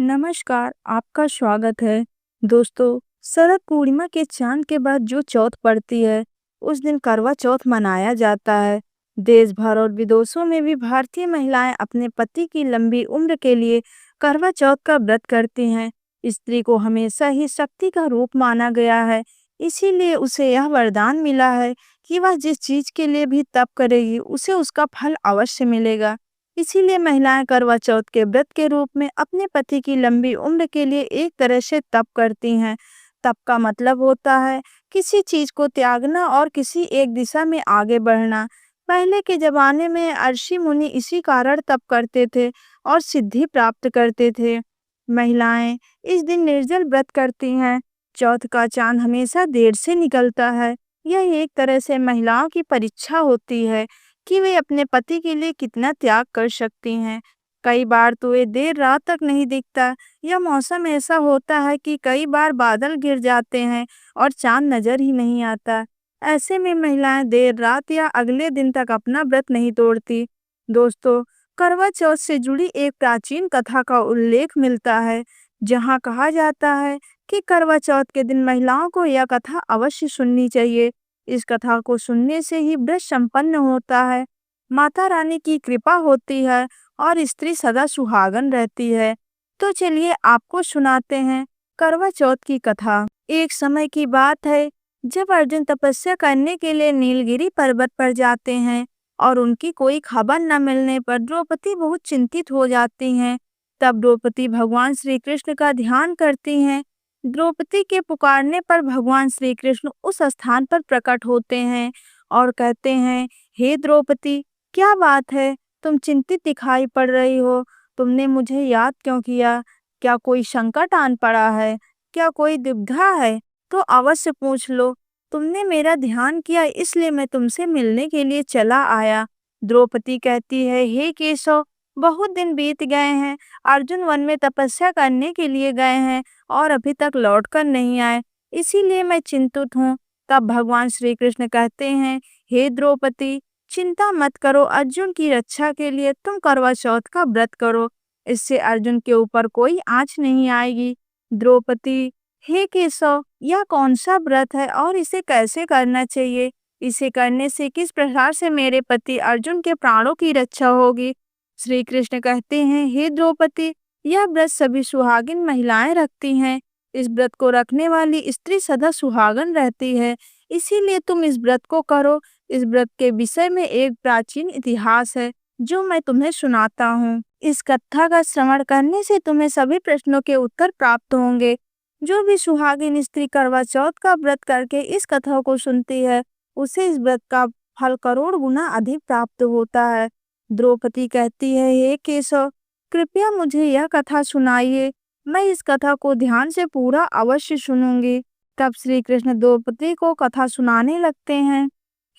नमस्कार, आपका स्वागत है। दोस्तों, शरद पूर्णिमा के चाँद के बाद जो चौथ पड़ती है, उस दिन करवा चौथ मनाया जाता है। देश भर और विदेशों में भी भारतीय महिलाएं अपने पति की लंबी उम्र के लिए करवा चौथ का व्रत करती हैं। स्त्री को हमेशा ही शक्ति का रूप माना गया है, इसीलिए उसे यह वरदान मिला है कि वह जिस चीज के लिए भी तप करेगी, उसे उसका फल अवश्य मिलेगा। इसीलिए महिलाएं करवा चौथ के व्रत के रूप में अपने पति की लंबी उम्र के लिए एक तरह से तप करती हैं। तप का मतलब होता है किसी चीज को त्यागना और किसी एक दिशा में आगे बढ़ना। पहले के जमाने में ऋषि मुनि इसी कारण तप करते थे और सिद्धि प्राप्त करते थे। महिलाएं इस दिन निर्जल व्रत करती हैं। चौथ का चांद हमेशा देर से निकलता है। यह एक तरह से महिलाओं की परीक्षा होती है कि वे अपने पति के लिए कितना त्याग कर सकती हैं। कई बार तो ये देर रात तक नहीं दिखता। यह मौसम ऐसा होता है कि कई बार बादल घिर जाते हैं और चांद नजर ही नहीं आता। ऐसे में महिलाएं देर रात या अगले दिन तक अपना व्रत नहीं तोड़ती। दोस्तों, करवा चौथ से जुड़ी एक प्राचीन कथा का उल्लेख मिलता है, जहां कहा जाता है कि करवा चौथ के दिन महिलाओं को यह कथा अवश्य सुननी चाहिए। इस कथा को सुनने से ही व्रत संपन्न होता है, माता रानी की कृपा होती है और स्त्री सदा सुहागन रहती है। तो चलिए आपको सुनाते हैं करवा चौथ की कथा। एक समय की बात है जब अर्जुन तपस्या करने के लिए नीलगिरी पर्वत पर जाते हैं और उनकी कोई खबर न मिलने पर द्रौपदी बहुत चिंतित हो जाती हैं। तब द्रौपदी भगवान श्री कृष्ण का ध्यान करती हैं। द्रौपदी के पुकारने पर भगवान श्री कृष्ण उस स्थान पर प्रकट होते हैं और कहते हैं, हे द्रौपदी, क्या बात है? तुम चिंतित दिखाई पड़ रही हो। तुमने मुझे याद क्यों किया? क्या कोई संकट आन पड़ा है? क्या कोई दुविधा है? तो अवश्य पूछ लो। तुमने मेरा ध्यान किया, इसलिए मैं तुमसे मिलने के लिए चला आया। द्रौपदी कहती है, हे केशव, बहुत दिन बीत गए हैं। अर्जुन वन में तपस्या करने के लिए गए हैं और अभी तक लौटकर नहीं आए, इसीलिए मैं चिंतित हूँ। तब भगवान श्री कृष्ण कहते हैं, हे द्रौपदी, चिंता मत करो। अर्जुन की रक्षा के लिए तुम करवा चौथ का व्रत करो। इससे अर्जुन के ऊपर कोई आँच नहीं आएगी। द्रौपदी, हे केशव, यह कौन सा व्रत है और इसे कैसे करना चाहिए? इसे करने से किस प्रकार से मेरे पति अर्जुन के प्राणों की रक्षा होगी? श्री कृष्ण कहते हैं, हे द्रौपदी, यह व्रत सभी सुहागिन महिलाएं रखती हैं। इस व्रत को रखने वाली स्त्री सदा सुहागन रहती है, इसीलिए तुम इस व्रत को करो। इस व्रत के विषय में एक प्राचीन इतिहास है जो मैं तुम्हें सुनाता हूँ। इस कथा का श्रवण करने से तुम्हें सभी प्रश्नों के उत्तर प्राप्त होंगे। जो भी सुहागिन स्त्री करवा चौथ का व्रत करके इस कथा को सुनती है, उसे इस व्रत का फल करोड़ गुना अधिक प्राप्त होता है। द्रौपदी कहती है, हे केशव, कृपया मुझे यह कथा सुनाइए। मैं इस कथा को ध्यान से पूरा अवश्य सुनूंगी। तब श्री कृष्ण द्रौपदी को कथा सुनाने लगते हैं।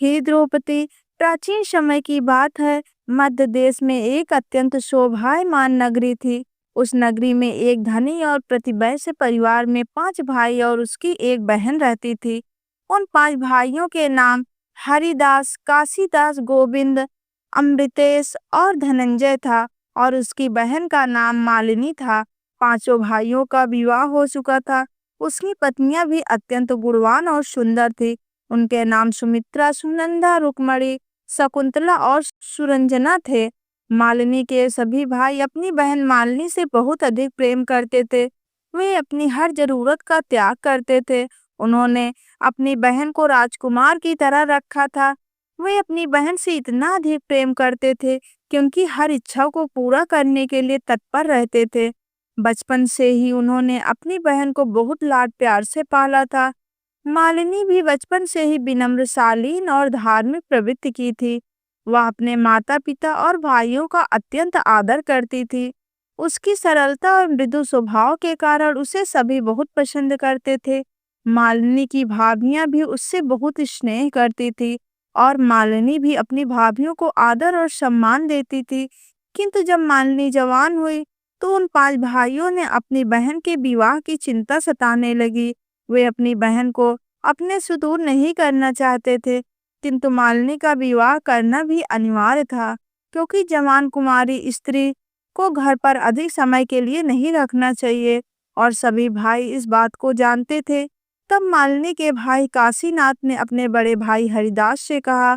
हे द्रौपदी, प्राचीन समय की बात है। मध्य देश में एक अत्यंत शोभायमान नगरी थी। उस नगरी में एक धनी और प्रतिवैश्य परिवार में 5 भाई और उसकी एक बहन रहती थी। उन 5 भाइयों के नाम हरिदास, काशीदास, गोविंद, अमृतेश और धनंजय था और उसकी बहन का नाम मालिनी था। पांचों भाइयों का विवाह हो चुका था। उसकी पत्नियां भी अत्यंत गुणवान और सुंदर थी। उनके नाम सुमित्रा, सुनंदा, रुक्मणी, शकुंतला और सुरंजना थे। मालिनी के सभी भाई अपनी बहन मालिनी से बहुत अधिक प्रेम करते थे। वे अपनी हर जरूरत का त्याग करते थे। उन्होंने अपनी बहन को राजकुमार की तरह रखा था। वे अपनी बहन से इतना अधिक प्रेम करते थे कि उनकी हर इच्छा को पूरा करने के लिए तत्पर रहते थे। बचपन से ही उन्होंने अपनी बहन को बहुत लाड प्यार से पाला था। मालिनी भी बचपन से ही विनम्र, शालीन और धार्मिक प्रवृत्ति की थी। वह अपने माता पिता और भाइयों का अत्यंत आदर करती थी। उसकी सरलता और मृदु स्वभाव के कारण उसे सभी बहुत पसंद करते थे। मालिनी की भाभियां भी उससे बहुत स्नेह करती थी और मालिनी भी अपनी भाभियों को आदर और सम्मान देती थी। किंतु जब मालिनी जवान हुई तो उन 5 भाइयों ने अपनी बहन के विवाह की चिंता सताने लगी। वे अपनी बहन को अपने से दूर नहीं करना चाहते थे, किंतु मालिनी का विवाह करना भी अनिवार्य था, क्योंकि जवान कुमारी स्त्री को घर पर अधिक समय के लिए नहीं रखना चाहिए और सभी भाई इस बात को जानते थे। तब मालिनी के भाई काशीनाथ ने अपने बड़े भाई हरिदास से कहा,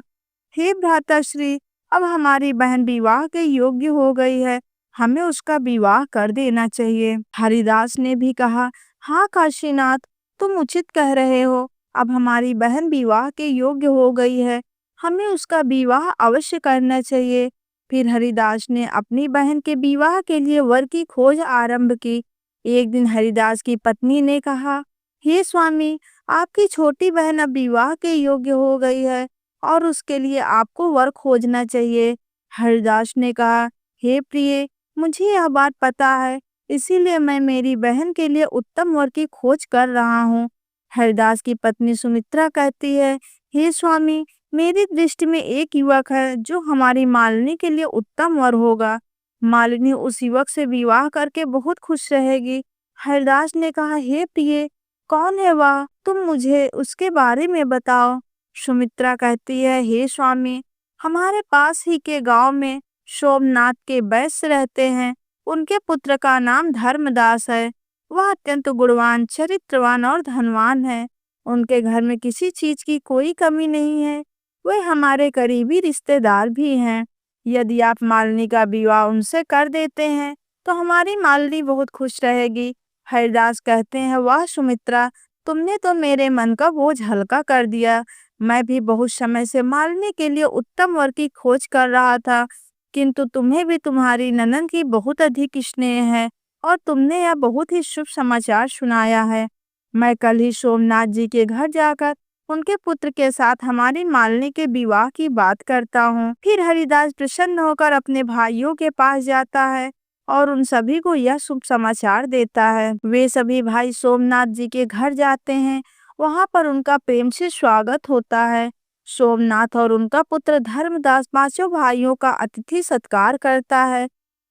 हे भ्राताश्री, अब हमारी बहन विवाह के योग्य हो गई है, हमें उसका विवाह कर देना चाहिए। हरिदास ने भी कहा, हाँ काशीनाथ, तुम उचित कह रहे हो, अब हमारी बहन विवाह के योग्य हो गई है, हमें उसका विवाह अवश्य करना चाहिए। फिर हरिदास ने अपनी बहन के विवाह के लिए वर की खोज आरंभ की। एक दिन हरिदास की पत्नी ने कहा, हे स्वामी, आपकी छोटी बहन अब विवाह के योग्य हो गई है और उसके लिए आपको वर खोजना चाहिए। हरिदास ने कहा, हे प्रिय, मुझे यह बात पता है, इसीलिए मैं मेरी बहन के लिए उत्तम वर की खोज कर रहा हूँ। हरिदास की पत्नी सुमित्रा कहती है, हे स्वामी, मेरी दृष्टि में एक युवक है जो हमारी मालिनी के लिए उत्तम वर होगा। मालिनी उस युवक से विवाह करके बहुत खुश रहेगी। हरिदास ने कहा, हे प्रिय, कौन है वह? तुम मुझे उसके बारे में बताओ। सुमित्रा कहती है, हे स्वामी, हमारे पास ही के गांव में सोमनाथ के वैश्य रहते हैं। उनके पुत्र का नाम धर्मदास है। वह अत्यंत गुणवान, चरित्रवान और धनवान है। उनके घर में किसी चीज की कोई कमी नहीं है। वे हमारे करीबी रिश्तेदार भी हैं। यदि आप मालिनी का विवाह उनसे कर देते हैं तो हमारी मालिनी बहुत खुश रहेगी। हरिदास कहते हैं, वाह सुमित्रा, तुमने तो मेरे मन का बोझ हल्का कर दिया। मैं भी बहुत समय से मालिनी के लिए उत्तम वर की खोज कर रहा था, किंतु तुम्हें भी तुम्हारी ननद की बहुत अधिक स्नेह है और तुमने यह बहुत ही शुभ समाचार सुनाया है। मैं कल ही सोमनाथ जी के घर जाकर उनके पुत्र के साथ हमारी मालिनी के विवाह की बात करता हूँ। फिर हरिदास प्रसन्न होकर अपने भाइयों के पास जाता है और उन सभी को यह शुभ समाचार देता है। वे सभी भाई सोमनाथ जी के घर जाते हैं। वहां पर उनका प्रेम से स्वागत होता है। सोमनाथ और उनका पुत्र धर्मदास पांचों भाइयों का अतिथि सत्कार करता है।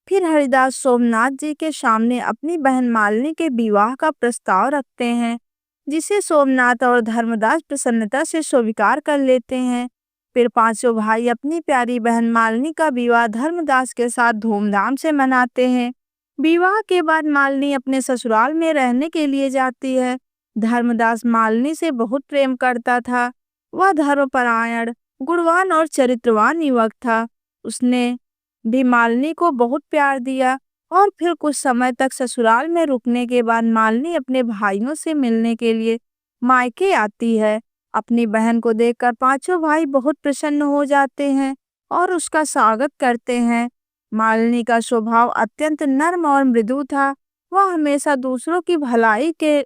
फिर हरिदास सोमनाथ जी के सामने अपनी बहन मालिनी के विवाह का प्रस्ताव रखते हैं, जिसे सोमनाथ और धर्मदास प्रसन्नता से स्वीकार कर लेते हैं। फिर पांचों भाई अपनी प्यारी बहन मालिनी का विवाह धर्मदास के साथ धूमधाम से मनाते हैं। विवाह के बाद मालिनी अपने ससुराल में रहने के लिए जाती है। धर्मदास मालिनी से बहुत प्रेम करता था। वह धर्मपरायण, गुणवान और चरित्रवान युवक था। उसने भी मालिनी को बहुत प्यार दिया और फिर कुछ समय तक ससुराल में रुकने के बाद मालिनी अपने भाइयों से मिलने के लिए मायके आती है। अपनी बहन को देखकर पांचों भाई बहुत प्रसन्न हो जाते हैं और उसका स्वागत करते हैं। मालिनी का स्वभाव अत्यंत नर्म और मृदु था। वह हमेशा दूसरों की भलाई के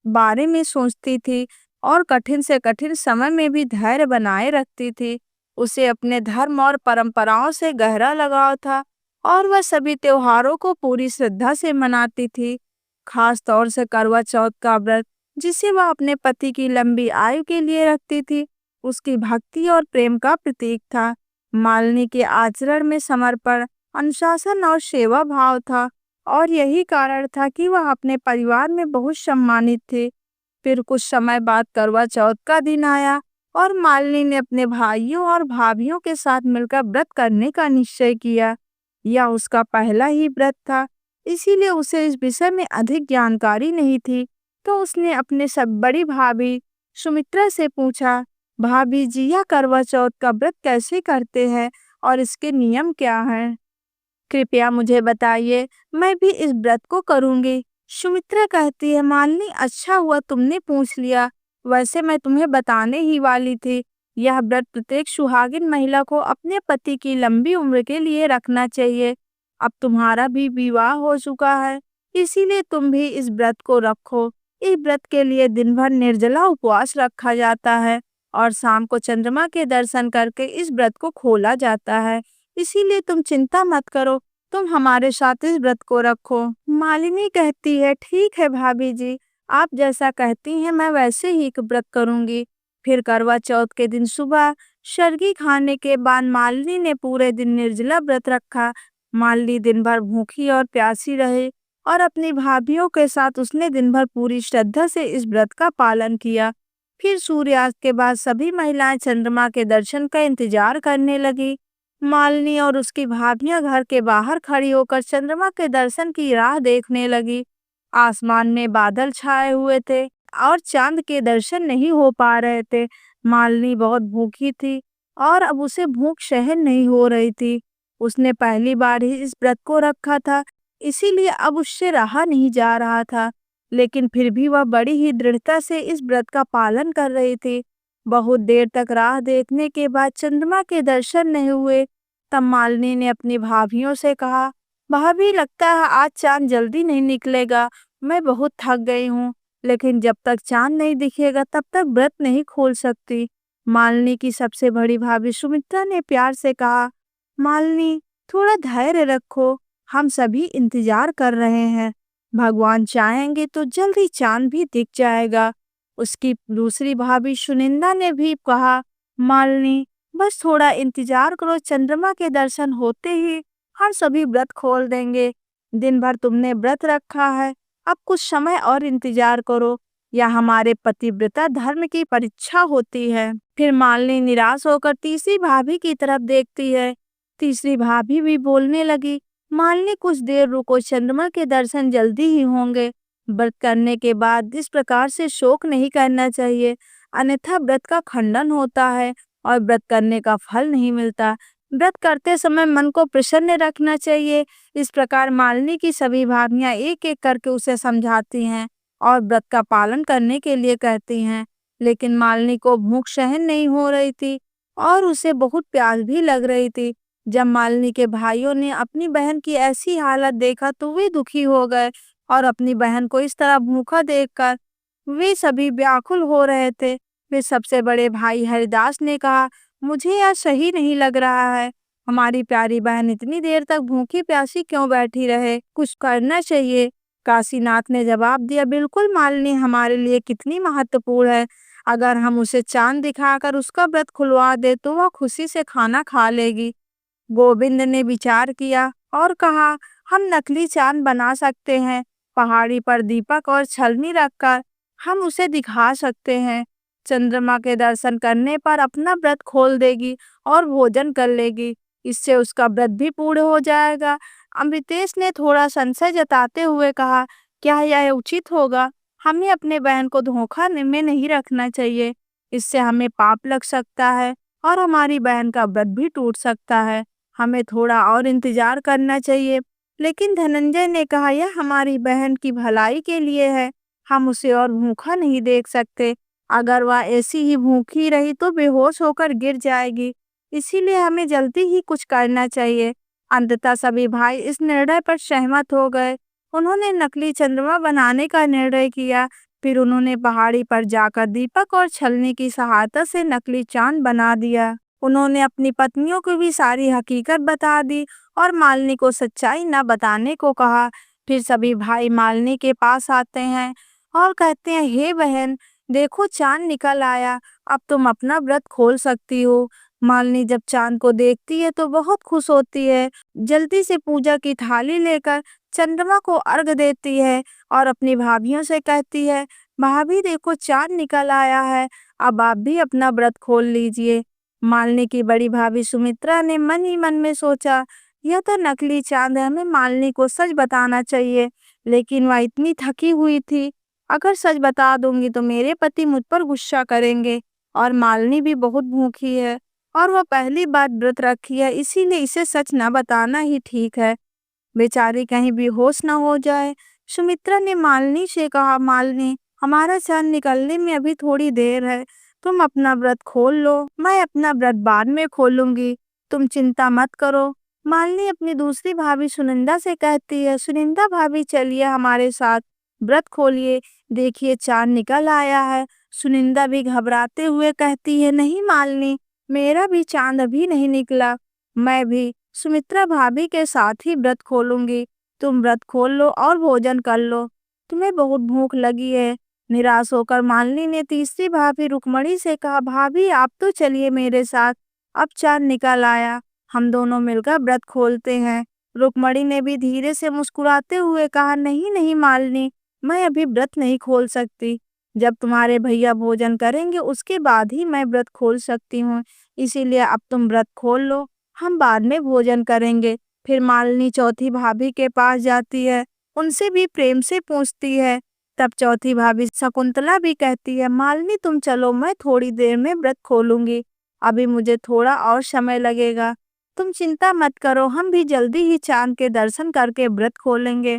बारे में सोचती थी और कठिन से कठिन समय में भी धैर्य बनाए रखती थी। उसे अपने धर्म और परंपराओं से गहरा लगाव था और वह सभी त्योहारों को पूरी श्रद्धा से मनाती थी। खास तौर से करवा चौथ का व्रत, जिसे वह अपने पति की लंबी आयु के लिए रखती थी, उसकी भक्ति और प्रेम का प्रतीक था। मालिनी के आचरण में समर्पण, अनुशासन और सेवा भाव था और यही कारण था कि वह अपने परिवार में बहुत सम्मानित थी। फिर कुछ समय बाद करवा चौथ का दिन आया और मालिनी ने अपने भाइयों और भाभियों के साथ मिलकर व्रत करने का निश्चय किया। यह उसका पहला ही व्रत था, इसीलिए उसे इस विषय में अधिक जानकारी नहीं थी। तो उसने अपने सब बड़ी भाभी सुमित्रा से पूछा, भाभी जी, यह करवा चौथ का व्रत कैसे करते हैं और इसके नियम क्या हैं? कृपया मुझे बताइए, मैं भी इस व्रत को करूंगी। सुमित्रा कहती है, मालिनी, अच्छा हुआ तुमने पूछ लिया, वैसे मैं तुम्हें बताने ही वाली थी। यह व्रत प्रत्येक सुहागिन महिला को अपने पति की लंबी उम्र के लिए रखना चाहिए। अब तुम्हारा भी विवाह हो चुका है, इसीलिए तुम भी इस व्रत को रखो। इस व्रत के लिए दिन भर निर्जला उपवास रखा जाता है और शाम को चंद्रमा के दर्शन करके इस व्रत को खोला जाता है। इसीलिए तुम चिंता मत करो, तुम हमारे साथ इस व्रत को रखो। मालिनी कहती है, ठीक है भाभी जी, आप जैसा कहती हैं मैं वैसे ही व्रत करूंगी। फिर करवा चौथ के दिन सुबह सरगी खाने के बाद मालिनी ने पूरे दिन निर्जला व्रत रखा। मालिनी दिन भर भूखी और प्यासी रहे और अपनी भाभियों के साथ उसने दिन भर पूरी श्रद्धा से इस व्रत का पालन किया। फिर सूर्यास्त के बाद सभी महिलाएं चंद्रमा के दर्शन का इंतजार करने लगी। मालिनी और उसकी भाभियां घर के बाहर खड़ी होकर चंद्रमा के दर्शन की राह देखने लगी। आसमान में बादल छाए हुए थे और चांद के दर्शन नहीं हो पा रहे थे। मालिनी बहुत भूखी थी और अब उसे भूख सहन नहीं हो रही थी। उसने पहली बार ही इस व्रत को रखा था, इसीलिए अब उससे रहा नहीं जा रहा था। लेकिन फिर भी वह बड़ी ही दृढ़ता से इस व्रत का पालन कर रही थी। बहुत देर तक राह देखने के बाद चंद्रमा के दर्शन नहीं हुए। तब मालिनी ने अपनी भाभियों से कहा, भाभी लगता है आज चांद जल्दी नहीं निकलेगा। मैं बहुत थक गई हूँ, लेकिन जब तक चांद नहीं दिखेगा तब तक व्रत नहीं खोल सकती। मालिनी की सबसे बड़ी भाभी सुमित्रा ने प्यार से कहा, मालिनी थोड़ा धैर्य रखो, हम सभी इंतजार कर रहे हैं। भगवान चाहेंगे तो जल्दी चांद भी दिख जाएगा। उसकी दूसरी भाभी सुनिंदा ने भी कहा, मालिनी बस थोड़ा इंतजार करो, चंद्रमा के दर्शन होते ही हम सभी व्रत खोल देंगे। दिन भर तुमने व्रत रखा है, अब कुछ समय और इंतजार करो, या हमारे पतिव्रता धर्म की परीक्षा होती है। फिर मालिनी निराश होकर तीसरी भाभी की तरफ देखती है। तीसरी भाभी भी बोलने लगी, मालिनी कुछ देर रुको, चंद्रमा के दर्शन जल्दी ही होंगे। व्रत करने के बाद इस प्रकार से शोक नहीं करना चाहिए, अन्यथा व्रत का खंडन होता है और व्रत करने का फल नहीं मिलता। व्रत करते समय मन को प्रसन्न रखना चाहिए। इस प्रकार मालिनी की सभी भाभियां एक एक करके उसे समझाती हैं और व्रत का पालन करने के लिए कहती हैं। लेकिन मालिनी को भूख सहन नहीं हो रही थी और उसे बहुत प्यास भी लग रही थी। जब मालिनी के भाइयों ने अपनी बहन की ऐसी हालत देखा तो वे दुखी हो गए और अपनी बहन को इस तरह भूखा देखकर वे सभी व्याकुल हो रहे थे। वे सबसे बड़े भाई हरिदास ने कहा, मुझे यह सही नहीं लग रहा है। हमारी प्यारी बहन इतनी देर तक भूखी प्यासी क्यों बैठी रहे, कुछ करना चाहिए। काशीनाथ ने जवाब दिया, बिल्कुल मालिनी हमारे लिए कितनी महत्वपूर्ण है। अगर हम उसे चांद दिखाकर उसका व्रत खुलवा दे तो वह खुशी से खाना खा लेगी। गोविंद ने विचार किया और कहा, हम नकली चांद बना सकते हैं। पहाड़ी पर दीपक और छलनी रखकर हम उसे दिखा सकते हैं। चंद्रमा के दर्शन करने पर अपना व्रत खोल देगी और भोजन कर लेगी। इससे उसका व्रत भी पूर्ण हो जाएगा। अमृतेश ने थोड़ा संशय जताते हुए कहा, क्या यह उचित होगा? हमें अपने बहन को धोखा में नहीं रखना चाहिए। इससे हमें पाप लग सकता है और हमारी बहन का व्रत भी टूट सकता है। हमें थोड़ा और इंतजार करना चाहिए। लेकिन धनंजय ने कहा, यह हमारी बहन की भलाई के लिए है, हम उसे और भूखा नहीं देख सकते। अगर वह ऐसी ही भूखी रही तो बेहोश होकर गिर जाएगी। इसीलिए हमें जल्दी ही कुछ करना चाहिए। अंततः सभी भाई इस निर्णय पर सहमत हो गए। उन्होंने नकली चंद्रमा बनाने का निर्णय किया। फिर उन्होंने पहाड़ी पर जाकर दीपक और छलनी की सहायता से नकली चांद बना दिया। उन्होंने अपनी पत्नियों को भी सारी हकीकत बता दी और मालिनी को सच्चाई न बताने को कहा। फिर सभी भाई मालिनी के पास आते हैं और कहते हैं, हे बहन, देखो चांद निकल आया, अब तुम अपना व्रत खोल सकती हो। मालिनी जब चांद को देखती है तो बहुत खुश होती है। जल्दी से पूजा की थाली लेकर चंद्रमा को अर्घ देती है और अपनी भाभियों से कहती है, भाभी देखो चांद निकल आया है, अब आप भी अपना व्रत खोल लीजिए। मालिनी की बड़ी भाभी सुमित्रा ने मन ही मन में सोचा, यह तो नकली चांद है, हमें मालिनी को सच बताना चाहिए। लेकिन वह इतनी थकी हुई थी, अगर सच बता दूंगी तो मेरे पति मुझ पर गुस्सा करेंगे और मालिनी भी बहुत भूखी है और वह पहली बार व्रत रखी है, इसीलिए इसे सच न बताना ही ठीक है, बेचारी कहीं बेहोश न हो जाए। सुमित्रा ने मालिनी से कहा, मालिनी हमारा चांद निकलने में अभी थोड़ी देर है, तुम अपना व्रत खोल लो, मैं अपना व्रत बाद में खोलूंगी, तुम चिंता मत करो। मालिनी अपनी दूसरी भाभी सुनिंदा से कहती है, सुनिंदा भाभी चलिए हमारे साथ, व्रत खोलिए, देखिए चांद निकल आया है। सुनिंदा भी घबराते हुए कहती है, नहीं मालिनी, मेरा भी चांद अभी नहीं निकला, मैं भी सुमित्रा भाभी के साथ ही व्रत खोलूंगी। तुम व्रत खोल लो और भोजन कर लो, तुम्हें बहुत भूख लगी है। निराश होकर मालिनी ने तीसरी भाभी रुक्मणी से कहा, भाभी आप तो चलिए मेरे साथ, अब चांद निकल आया, हम दोनों मिलकर व्रत खोलते हैं। रुक्मणी ने भी धीरे से मुस्कुराते हुए कहा, नहीं नहीं मालिनी, मैं अभी व्रत नहीं खोल सकती, जब तुम्हारे भैया भोजन करेंगे उसके बाद ही मैं व्रत खोल सकती हूँ, इसीलिए अब तुम व्रत खोल लो, हम बाद में भोजन करेंगे। फिर मालिनी चौथी भाभी के पास जाती है, उनसे भी प्रेम से पूछती है। तब चौथी भाभी शकुंतला भी कहती है, मालिनी तुम चलो, मैं थोड़ी देर में व्रत खोलूंगी, अभी मुझे थोड़ा और समय लगेगा। तुम चिंता मत करो, हम भी जल्दी ही चांद के दर्शन करके व्रत खोलेंगे।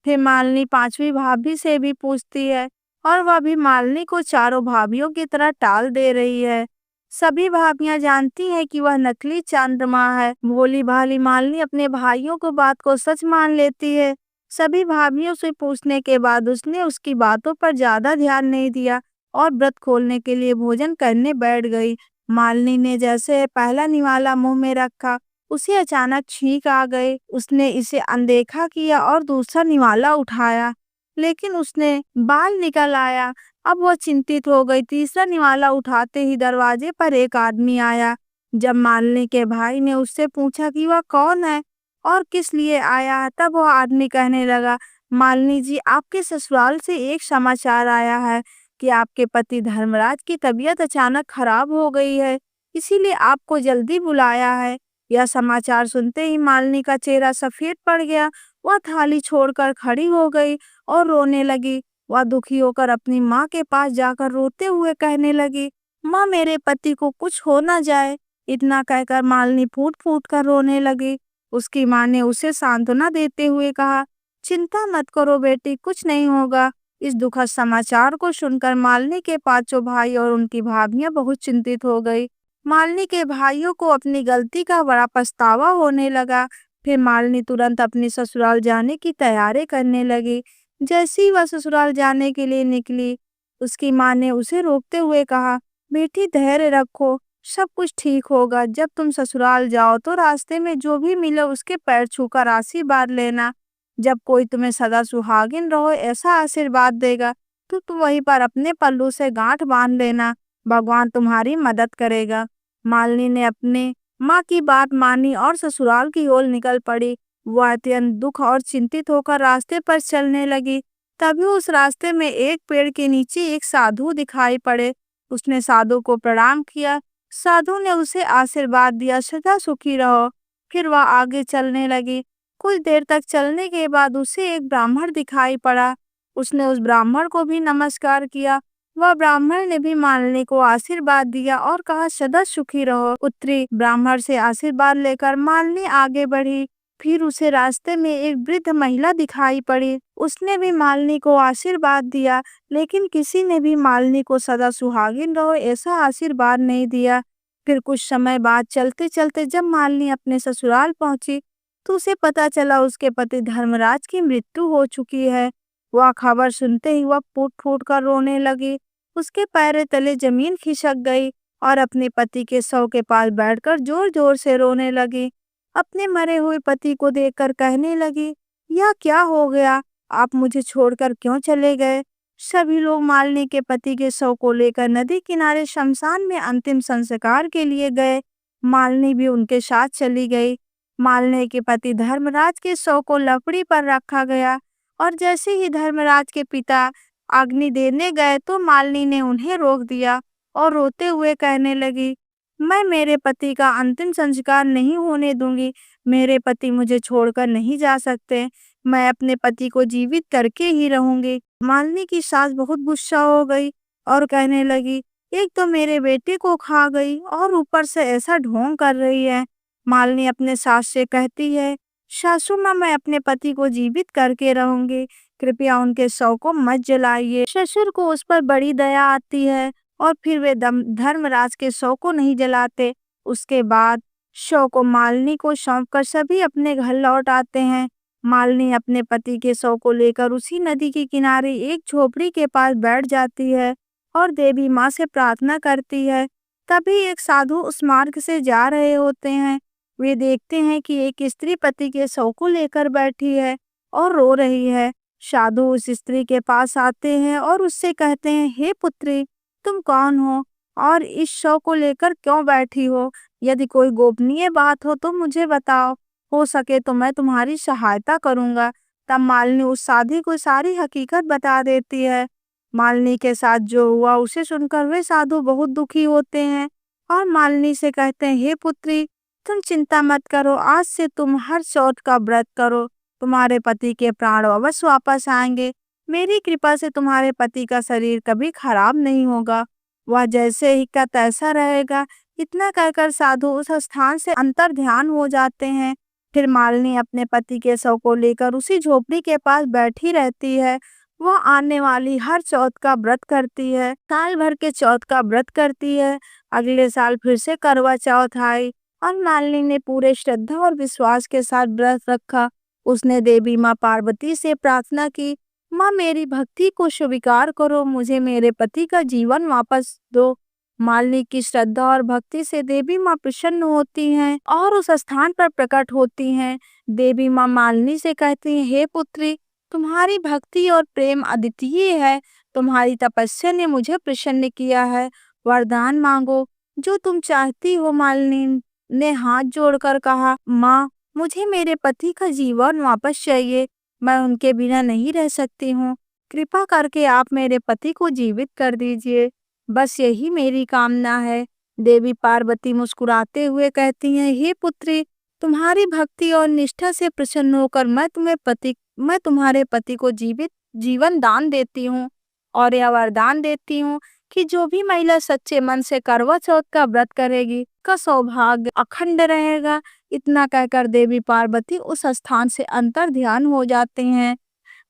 फिर मालिनी पांचवी भाभी से भी पूछती है और वह भी मालिनी को चारों भाभियों की तरह टाल दे रही है। सभी भाभियां जानती हैं कि वह नकली चंद्रमा है। भोली भाली मालिनी अपने भाइयों को बात को सच मान लेती है। सभी भाभियों से पूछने के बाद उसने उसकी बातों पर ज्यादा ध्यान नहीं दिया और व्रत खोलने के लिए भोजन करने बैठ गई। मालिनी ने जैसे पहला निवाला मुंह में रखा, उसे अचानक छींक आ गई। उसने इसे अनदेखा किया और दूसरा निवाला उठाया, लेकिन उसने बाल निकल आया। अब वह चिंतित हो गई। तीसरा निवाला उठाते ही दरवाजे पर एक आदमी आया। जब मालिनी के भाई ने उससे पूछा कि वह कौन है और किस लिए आया है, तब वह आदमी कहने लगा, मालिनी जी, आपके ससुराल से एक समाचार आया है कि आपके पति धर्मराज की तबीयत अचानक खराब हो गई है, इसीलिए आपको जल्दी बुलाया है। यह समाचार सुनते ही मालिनी का चेहरा सफेद पड़ गया। वह थाली छोड़कर खड़ी हो गई और रोने लगी। वह दुखी होकर अपनी माँ के पास जाकर रोते हुए कहने लगी, माँ, मेरे पति को कुछ हो ना जाए। इतना कहकर मालिनी फूट फूट कर रोने लगी। उसकी माँ ने उसे सांत्वना देते हुए कहा, चिंता मत करो बेटी, कुछ नहीं होगा। इस दुखद समाचार को सुनकर मालिनी के पांचों भाई और उनकी भाभियां बहुत चिंतित हो गई। मालिनी के भाइयों को अपनी गलती का बड़ा पछतावा होने लगा। फिर मालिनी तुरंत अपनी ससुराल जाने की तैयारी करने लगी। जैसे ही वह ससुराल जाने के लिए निकली, उसकी माँ ने उसे रोकते हुए कहा, बेटी धैर्य रखो, सब कुछ ठीक होगा। जब तुम ससुराल जाओ तो रास्ते में जो भी मिले उसके पैर छूकर आशीर्वाद लेना। जब कोई तुम्हें सदा सुहागिन रहो ऐसा आशीर्वाद देगा तो तुम वहीं पर अपने पल्लू से गांठ बांध लेना, भगवान तुम्हारी मदद करेगा। मालिनी ने अपने माँ की बात मानी और ससुराल की ओर निकल पड़ी। वह अत्यंत दुख और चिंतित होकर रास्ते पर चलने लगी। तभी उस रास्ते में एक पेड़ के नीचे एक साधु दिखाई पड़े। उसने साधु को प्रणाम किया। साधु ने उसे आशीर्वाद दिया, सदा सुखी रहो। फिर वह आगे चलने लगी। कुछ देर तक चलने के बाद उसे एक ब्राह्मण दिखाई पड़ा। उसने उस ब्राह्मण को भी नमस्कार किया। वह ब्राह्मण ने भी मालिनी को आशीर्वाद दिया और कहा, सदा सुखी रहो। उत्तरी ब्राह्मण से आशीर्वाद लेकर मालिनी आगे बढ़ी। फिर उसे रास्ते में एक वृद्ध महिला दिखाई पड़ी। उसने भी मालिनी को आशीर्वाद दिया, लेकिन किसी ने भी मालिनी को सदा सुहागिन रहो ऐसा आशीर्वाद नहीं दिया। फिर कुछ समय बाद चलते चलते जब मालिनी अपने ससुराल पहुंची तो उसे पता चला उसके पति धर्मराज की मृत्यु हो चुकी है। वह खबर सुनते ही वह फूट फूट कर रोने लगी। उसके पैरों तले जमीन खिसक गई और अपने पति के शव के पास बैठकर जोर जोर से रोने लगी। अपने मरे हुए पति को देखकर कहने लगी, यह क्या हो गया, आप मुझे छोड़कर क्यों चले गए। सभी लोग मालिनी के पति के शव को लेकर नदी किनारे शमशान में अंतिम संस्कार के लिए गए। मालिनी भी उनके साथ चली गई। मालिनी के पति धर्मराज के शव को लकड़ी पर रखा गया और जैसे ही धर्मराज के पिता अग्नि देने गए तो मालिनी ने उन्हें रोक दिया और रोते हुए कहने लगी, मैं मेरे पति का अंतिम संस्कार नहीं होने दूंगी। मेरे पति मुझे छोड़कर नहीं जा सकते। मैं अपने पति को जीवित करके ही रहूंगी। मालिनी की सास बहुत गुस्सा हो गई और कहने लगी, एक तो मेरे बेटे को खा गई और ऊपर से ऐसा ढोंग कर रही है। मालिनी अपने सास से कहती है, सासू माँ, मैं अपने पति को जीवित करके रहूंगी, कृपया उनके शव को मत जलाइए। ससुर को उस पर बड़ी दया आती है और फिर वे धर्मराज के शव को नहीं जलाते। उसके बाद शव को मालिनी को सौंपकर सभी अपने घर लौट आते हैं। मालिनी अपने पति के शव को लेकर उसी नदी के किनारे एक झोपड़ी के पास बैठ जाती है और देवी माँ से प्रार्थना करती है। तभी एक साधु उस मार्ग से जा रहे होते हैं। वे देखते हैं कि एक स्त्री पति के शव को लेकर बैठी है और रो रही है। साधु उस स्त्री के पास आते हैं और उससे कहते हैं, हे पुत्री, तुम कौन हो और इस शव को लेकर क्यों बैठी हो। यदि कोई गोपनीय बात हो तो मुझे बताओ, हो सके तो मैं तुम्हारी सहायता करूंगा। तब मालिनी उस साधु को सारी हकीकत बता देती है। मालिनी के साथ जो हुआ उसे सुनकर वे साधु बहुत दुखी होते हैं और मालिनी से कहते हैं, हे पुत्री, तुम चिंता मत करो, आज से तुम हर चौथ का व्रत करो, तुम्हारे पति के प्राण अवश्य वापस आएंगे। मेरी कृपा से तुम्हारे पति का शरीर कभी खराब नहीं होगा, वह जैसे ही का तैसा रहेगा। इतना कहकर साधु उस स्थान से अंतर ध्यान हो जाते हैं। फिर मालिनी अपने पति के शव को लेकर उसी झोपड़ी के पास बैठी रहती है। वह आने वाली हर चौथ का व्रत करती है, साल भर के चौथ का व्रत करती है। अगले साल फिर से करवा चौथ आई और मालिनी ने पूरे श्रद्धा और विश्वास के साथ व्रत रखा। उसने देवी माँ पार्वती से प्रार्थना की, माँ मेरी भक्ति को स्वीकार करो, मुझे मेरे पति का जीवन वापस दो। मालिनी की श्रद्धा और भक्ति से देवी माँ प्रसन्न होती हैं और उस स्थान पर प्रकट होती हैं। देवी माँ मालिनी से कहती हैं, हे पुत्री, तुम्हारी भक्ति और प्रेम अद्वितीय है। तुम्हारी तपस्या ने मुझे प्रसन्न किया है। वरदान मांगो, जो तुम चाहती हो। मालिनी ने हाथ जोड़कर कहा, माँ मुझे मेरे पति का जीवन वापस चाहिए, मैं उनके बिना नहीं रह सकती हूँ। कृपा करके आप मेरे पति को जीवित कर दीजिए, बस यही मेरी कामना है। देवी पार्वती मुस्कुराते हुए कहती हैं, हे पुत्री, तुम्हारी भक्ति और निष्ठा से प्रसन्न होकर मैं तुम्हारे पति को जीवन दान देती हूँ और यह वरदान देती हूँ कि जो भी महिला सच्चे मन से करवा चौथ का व्रत करेगी का सौभाग्य अखंड रहेगा। इतना कहकर देवी पार्वती उस स्थान से अंतर ध्यान हो जाते हैं।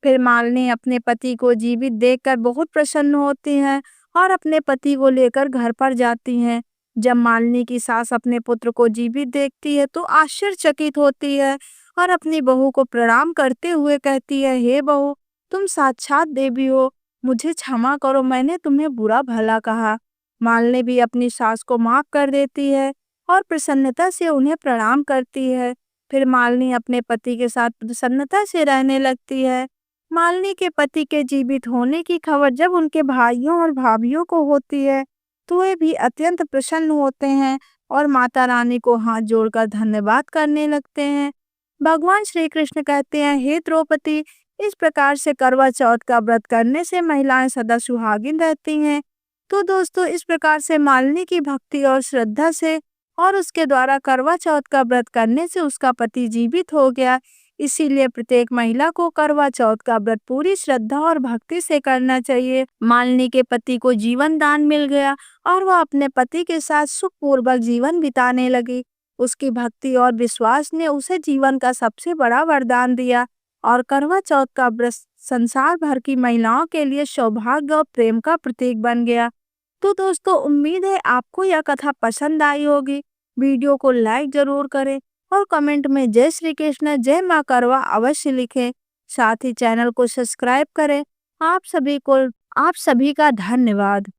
फिर मालिनी अपने पति को जीवित देखकर बहुत प्रसन्न होती हैं और अपने पति को लेकर घर पर जाती हैं। जब मालिनी की सास अपने पुत्र को जीवित देखती है तो आश्चर्यचकित होती है और अपनी बहू को प्रणाम करते हुए कहती है, हे बहू, तुम साक्षात देवी हो, मुझे क्षमा करो, मैंने तुम्हें बुरा भला कहा। मालिनी भी अपनी सास को माफ कर देती है और प्रसन्नता से उन्हें प्रणाम करती है। फिर मालिनी अपने पति के साथ प्रसन्नता से रहने लगती है। मालिनी के पति के जीवित होने की खबर जब उनके भाइयों और भाभियों को होती है तो वे भी अत्यंत प्रसन्न होते हैं और माता रानी को हाथ जोड़कर धन्यवाद करने लगते हैं। भगवान श्री कृष्ण कहते हैं, हे द्रौपदी, इस प्रकार से करवा चौथ का व्रत करने से महिलाएं सदा सुहागिन रहती हैं। तो दोस्तों, इस प्रकार से मालिनी की भक्ति और श्रद्धा से और उसके द्वारा करवा चौथ का व्रत करने से उसका पति जीवित हो गया। इसीलिए प्रत्येक महिला को करवा चौथ का व्रत पूरी श्रद्धा और भक्ति से करना चाहिए। मालिनी के पति को जीवन दान मिल गया और वह अपने पति के साथ सुखपूर्वक जीवन बिताने लगी। उसकी भक्ति और विश्वास ने उसे जीवन का सबसे बड़ा वरदान दिया और करवा चौथ का व्रत संसार भर की महिलाओं के लिए सौभाग्य और प्रेम का प्रतीक बन गया। तो दोस्तों, उम्मीद है आपको यह कथा पसंद आई होगी। वीडियो को लाइक जरूर करें और कमेंट में जय श्री कृष्ण, जय माँ करवा अवश्य लिखें। साथ ही चैनल को सब्सक्राइब करें। आप सभी का धन्यवाद।